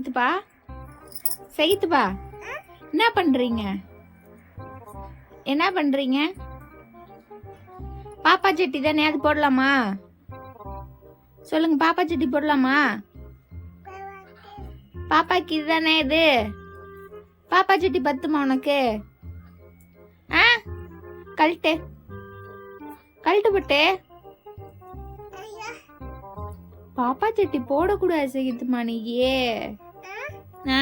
சகித்துப்பா சகித்துப்பா என்ன பண்றீங்க? என்ன பண்றீங்க? பாப்பா சட்டி தானே, அது போடலாமா? சொல்லுங்க, பாப்பா சட்டி போடலாமா? பாப்பாக்கு இதுதானே இது? பாப்பா சட்டி பத்துமா உனக்கு? ஆ கழட்டு கழட்டு போட்டு. பாப்பா சட்டி போடக்கூடாது சகித்துமா நீயே. ஆ